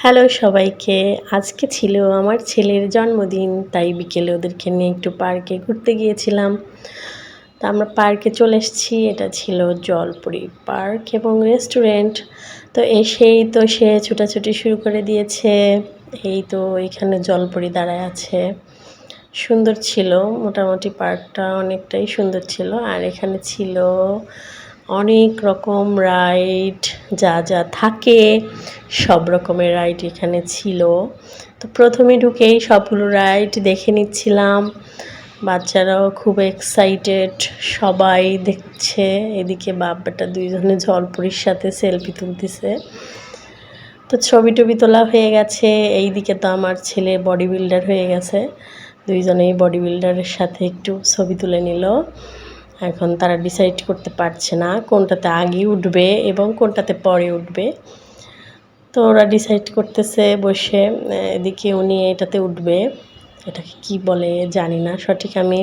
Hello সবাইকে। আজকে ছিল আমার ছেলের জন্মদিন, তাই বিকেলে ওদেরকে নিয়ে একটু পার্কে ঘুরতে গিয়েছিলাম। তো আমরা পার্কে চলে এসেছি। এটা ছিল জলপুরি পার্ক এবং রেস্টুরেন্ট। তো এসেই তো সে ছুটাছুটি শুরু করে দিয়েছে। এই তো এখানে জলপুরি দাঁড়ায় আছে। সুন্দর ছিল, মোটামুটি পার্কটা অনেকটাই সুন্দর ছিল। আর এখানে ছিল অনেক রকম রাইড, যা যা থাকে সব রকমের রাইড এখানে ছিল। তো প্রথমে ঢুকেই সবগুলো রাইড দেখে নিচ্ছিলাম। বাচ্চারাও খুব এক্সাইটেড, সবাই দেখছে। এদিকে বাপ বেটা দুইজনে জলপুরির সাথে সেলফি তুলতেছে। তো ছবি টবি তোলা হয়ে গেছে। এইদিকে তো আমার ছেলে বডি বিল্ডার হয়ে গেছে, দুইজনেই বডি বিল্ডারের সাথে একটু ছবি তুলে নিল। এখন তারা ডিসাইড করতে পারছে না কোনটাতে আগে উঠবে এবং কোনটাতে পরে উঠবে। তো ওরা ডিসাইড করতেছে বসে। এদিকে উনি এটাতে উঠবে, এটাকে কি বলে জানি না সঠিক আমি।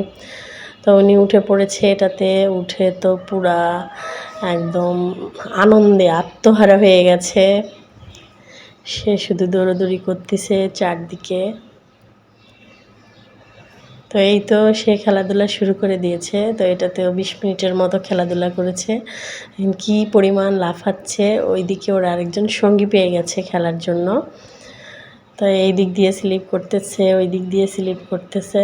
তো উনি উঠে পড়েছে এটাতে। উঠে তো পুরা একদম আনন্দে আত্মহারা হয়ে গেছে। সে শুধু দৌড়াদৌড়ি করতেছে চারদিকে। তো এই তো সে খেলাধুলা শুরু করে দিয়েছে। তো এটাতেও 20 মিনিটের মতো খেলাধুলা করেছে। কি পরিমাণ লাফাচ্ছে। ওই দিকে ওর আরেকজন সঙ্গী পেয়ে গেছে খেলার জন্য। তো এই দিক দিয়ে স্লিপ করতেছে, ওই দিক দিয়ে স্লিপ করতেছে।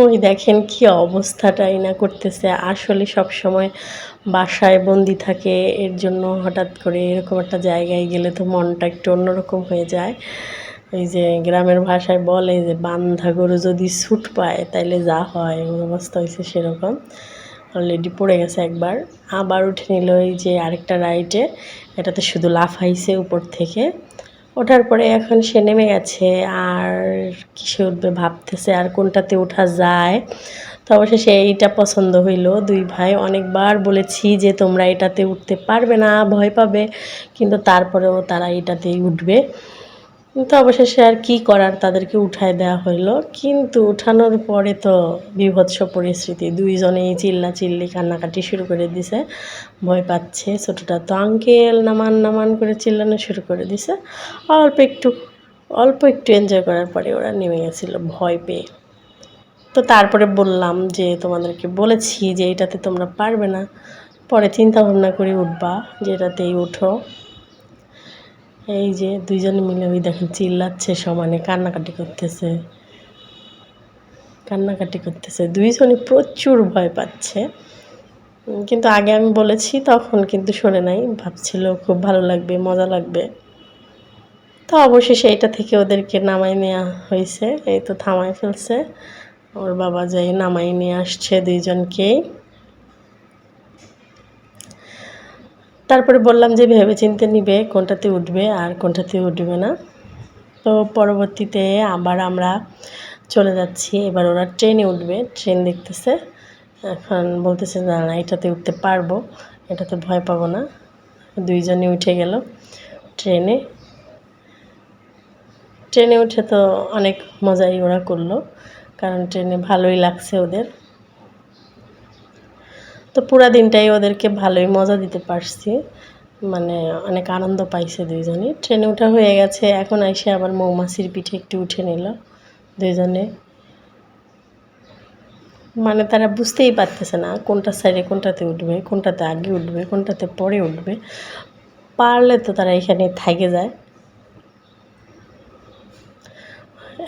ওই দেখেন কি অবস্থাটাই না করতেছে। আসলে সব সময় বাসায় বন্দি থাকে, এর জন্য হঠাৎ করে এরকম একটা জায়গায় গেলে তো মনটা একটু অন্যরকম হয়ে যায়। এই যে গ্রামের ভাষায় বলে যে বান্ধা গরু যদি ছুট পায় তাইলে যা হয়, ওর অবস্থা হয়েছে সেরকম। অলরেডি পড়ে গেছে একবার, আবার উঠে নিল এই যে আরেকটা রাইডে। এটাতে শুধু লাফাইছে উপর থেকে। ওঠার পরে এখন সে নেমে গেছে। আর কিসে উঠবে ভাবতেছে আর কোনটাতে ওঠা যায়। তো অবশেষে এইটা পছন্দ হইলো। দুই ভাই অনেকবার বলেছি যে তোমরা এটাতে উঠতে পারবে না, ভয় পাবে, কিন্তু তারপরেও তারা এটাতেই উঠবে। তো অবশেষে আর কি করার, তাদেরকে উঠায় দেওয়া হইলো। কিন্তু উঠানোর পরে তো বীভৎস পরিস্থিতি, দুইজনেই চিল্লাচিল্লি কান্নাকাটি শুরু করে দিছে, ভয় পাচ্ছে। ছোটোটা তো আঙ্কেল নামান নামান করে চিল্লানো শুরু করে দিছে। অল্প একটু অল্প একটু এনজয় করার পরে ওরা নেমে গেছিলো ভয় পেয়ে। তো তারপরে বললাম যে তোমাদেরকে বলেছি যে এটাতে তোমরা পারবে না, পরে চিন্তা ভাবনা করে উঠবা, যে এটাতেই উঠো। এই যে দুইজনে মিলে ওই দেখেন চিল্লাচ্ছে, সমানে কান্নাকাটি করতেছে, দুইজনে প্রচুর ভয় পাচ্ছে। কিন্তু আগে আমি বলেছি তখন কিন্তু শোনে নাই, ভাবছিল খুব ভালো লাগবে, মজা লাগবে। তো অবশেষে এটা থেকে ওদেরকে নামাই নেওয়া হয়েছে। এই তো থামাই ফেলছে, ওর বাবা যাই নামাই নিয়ে আসছে দুইজনকেই। তারপরে বললাম যে ভেবে চিন্তে নিবে কোনটাতে উঠবে আর কোনটাতে উঠবে না। তো পরবর্তীতে আবার আমরা চলে যাচ্ছি। এবার ওরা ট্রেনে উঠবে, ট্রেন দেখতেছে। এখন বলতেছে না না এটাতে উঠতে পারবো, এটাতে ভয় পাবো না। দুইজনে উঠে গেল ট্রেনে। ট্রেনে উঠে তো অনেক মজাই ওরা করলো, কারণ ট্রেনে ভালোই লাগছে ওদের। তো পুরা দিনটাই ওদেরকে ভালোই মজা দিতে পারছি, মানে অনেক আনন্দ পাইছে দুইজনই। ট্রেনে ওঠা হয়ে গেছে, এখন এসে আবার মৌমাছির পিঠে একটু উঠে নিল দুইজনে। মানে তারা বুঝতেই পারতেছে না কোনটা সাইডে কোনটাতে উঠবে, কোনটাতে আগে উঠবে, কোনটাতে পরে উঠবে। পারলে তো তারা এখানে থেকে যায়।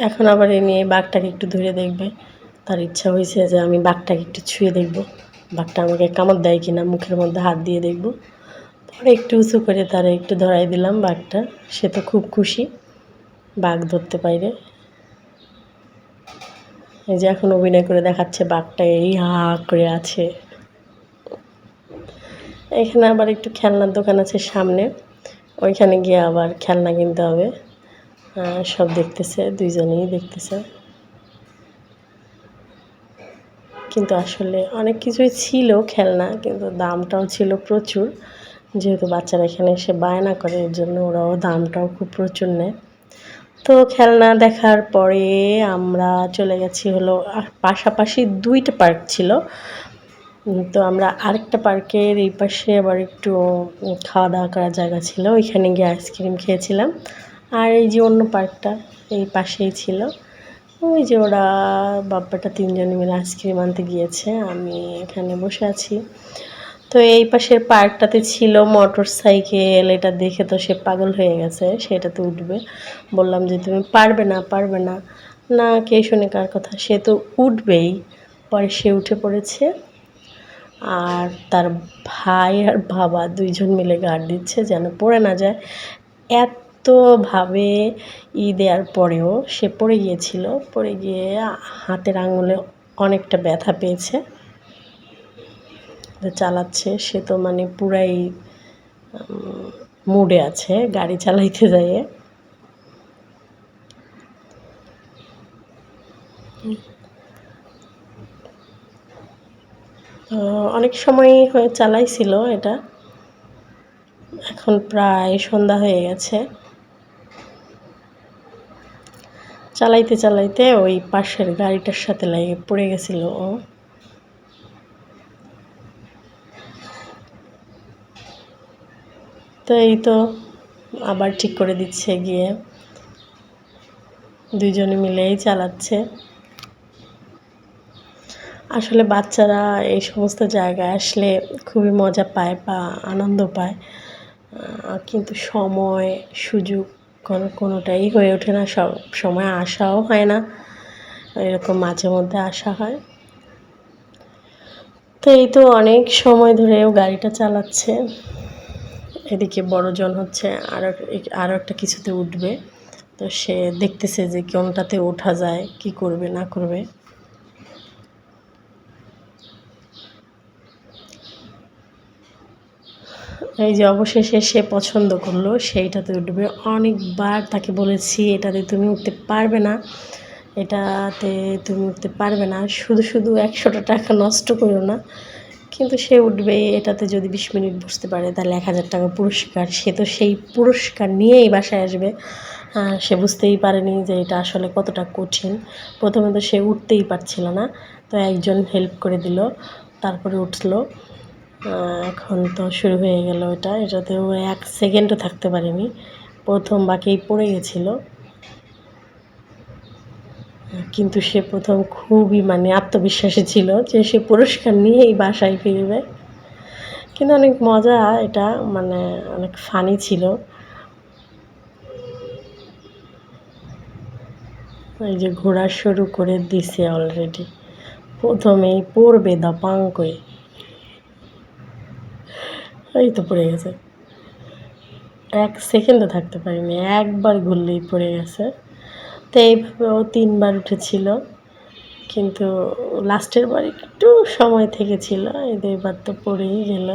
এখন আবার এ নিয়ে বাঘটাকে একটু ধরে দেখবে। তার ইচ্ছা হয়েছে যে আমি বাঘটাকে একটু ছুঁয়ে দেখব, বাঘটা আমাকে কামড় দেয় কিনা, মুখের মধ্যে হাত দিয়ে দেখব। পরে একটু উঁচু করে তারা একটু ধরাই দিলাম বাঘটা। সে তো খুব খুশি বাঘ ধরতে পাইরে। এই যে এখন অভিনয় করে দেখাচ্ছে বাঘটা এই হা করে আছে। এখানে আবার একটু খেলনার দোকান আছে সামনে, ওইখানে গিয়ে আবার খেলনা কিনতে হবে। সব দেখতেছে, দুইজনেই দেখতেছে। কিন্তু আসলে অনেক কিছুই ছিল খেলনা, কিন্তু দামটাও ছিল প্রচুর। যেহেতু বাচ্চারা এখানে এসে বায়না করে, এর জন্য ওরাও দামটাও খুব প্রচুর নেয়। তো খেলনা দেখার পরে আমরা চলে গেছি হলো, পাশাপাশি দুইটা পার্ক ছিল। তো আমরা আরেকটা পার্কের এই পাশে আবার একটু খাওয়া দাওয়া করার জায়গা ছিল, ওইখানে গিয়ে আইসক্রিম খেয়েছিলাম। আর এই যে অন্য পার্কটা এই পাশেই ছিল, ওই যে ওরা বাপ্পাটা 3 জনে মিলে আইসক্রিম আনতে গিয়েছে, আমি এখানে বসে আছি। তো এই পাশের পার্কটাতে ছিল মোটর সাইকেল, এটা দেখে তো সে পাগল হয়ে গেছে, সেটাতে উঠবে। বললাম যে তুমি পারবে না, পারবে না। না, কে শুনে কার কথা, সে তো উঠবেই। পরে সে উঠে পড়েছে, আর তার ভাই আর বাবা 2 জন মিলে গার্ড দিচ্ছে যেন পড়ে না যায়। এতভাবে দেওয়ার পরেও সে পড়ে গিয়েছিল, পড়ে গিয়ে হাতের আঙুলে অনেকটা ব্যথা পেয়েছে। চালাচ্ছে সে তো মানে পুরাই মুডে আছে গাড়ি চালাইতে যাইয়ে। অনেক সময় হয়ে চালাইছিল এটা, এখন প্রায় সন্ধ্যা হয়ে গেছে। চালাইতে চালাইতে ওই পাশের গাড়িটার সাথে লেগে পড়ে গেছিল ও। তো এই তো আবার ঠিক করে দিচ্ছে গিয়ে, 2 জনে মিলেই চালাচ্ছে। আসলে বাচ্চারা এই সমস্ত জায়গায় আসলে খুবই মজা পায় বা আনন্দ পায়, কিন্তু সময় সুযোগ কোনোটাই হয়ে ওঠে না, সব সময় আসাও হয় না, এরকম মাঝে মধ্যে আসা হয়। তো এই তো অনেক সময় ধরেও গাড়িটা চালাচ্ছে। এদিকে বড়জন হচ্ছে আরও একটা কিছুতে উঠবে, তো সে দেখতেছে যে কোনটাতে ওঠা যায়, কি করবে না করবে। এই যে অবশেষে সে পছন্দ করলো সেইটাতে উঠবে। অনেকবার তাকে বলেছি এটাতে তুমি উঠতে পারবে না, এটাতে তুমি উঠতে পারবে না, শুধু শুধু 100টা টাকা নষ্ট করো না। কিন্তু সে উঠবে, এটাতে যদি 20 মিনিট বসতে পারে তাহলে 1000 টাকা পুরস্কার। সে তো সেই পুরস্কার নিয়েই বাসায় আসবে। সে বুঝতেই পারেনি যে এটা আসলে কতটা কঠিন। প্রথমে তো সে উঠতেই পারছিল না, তো একজন হেল্প করে দিল, তারপরে উঠলো। এখন তো শুরু হয়ে গেল এটাতেও 1 সেকেন্ডও থাকতে পারেনি, প্রথম বাঁকেই পড়ে গেছিল। কিন্তু সে প্রথম খুবই মানে আত্মবিশ্বাসী ছিল যে সে পুরস্কার নিয়েই বাসায় ফিরবে। কিন্তু অনেক মজা এটা, মানে অনেক ফানি ছিল। এই যে ঘোরা শুরু করে দিছে অলরেডি, প্রথমেই পড়বে দাপাং করে। এই তো পড়ে গেছে, 1 সেকেন্ডও থাকতে পারিনি, একবার ঘুরলেই পড়ে গেছে। তো এইভাবে ও 3 বার উঠেছিল, কিন্তু লাস্টের বার একটু সময় থেকেছিল, এই 2 বার তো পড়েই গেল।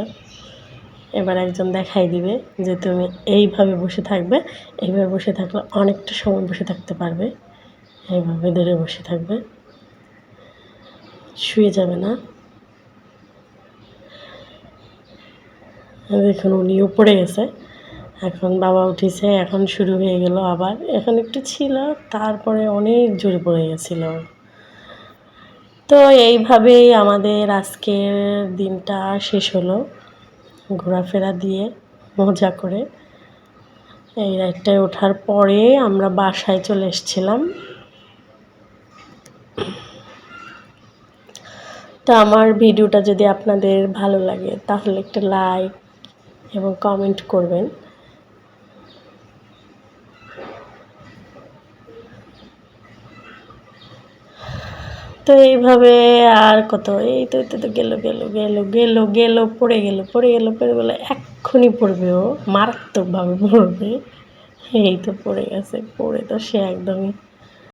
এবার একজন দেখাই দিবে যে তুমি এইভাবে বসে থাকবে, এইভাবে বসে থাকলে অনেকটা সময় বসে থাকতে পারবে, এইভাবে ধরে বসে থাকবে, শুয়ে যাবে না। দেখুন উনিও পড়ে গেছে, এখন বাবা উঠেছে, এখন শুরু হয়ে গেল আবার। এখন একটু ছিল, তারপরে অনেক জোরে পড়ে গেছিল। তো এইভাবেই আমাদের আজকের দিনটা শেষ হলো, ঘোরাফেরা দিয়ে মজা করে। এই রাইডটায় ওঠার পরে আমরা বাসায় চলে এসেছিলাম। তো আমার ভিডিওটা যদি আপনাদের ভালো লাগে তাহলে একটা লাইক এবং কমেন্ট করবেন। তো এইভাবে আর কত, এই তো গেল গেল গেল গেল গেল পড়ে গেল পড়ে গেল পড়ে গেল, এক্ষুনি পড়বে, ও মারাত্মকভাবে পড়বে। এই তো পড়ে গেছে, পড়ে তো সে একদমই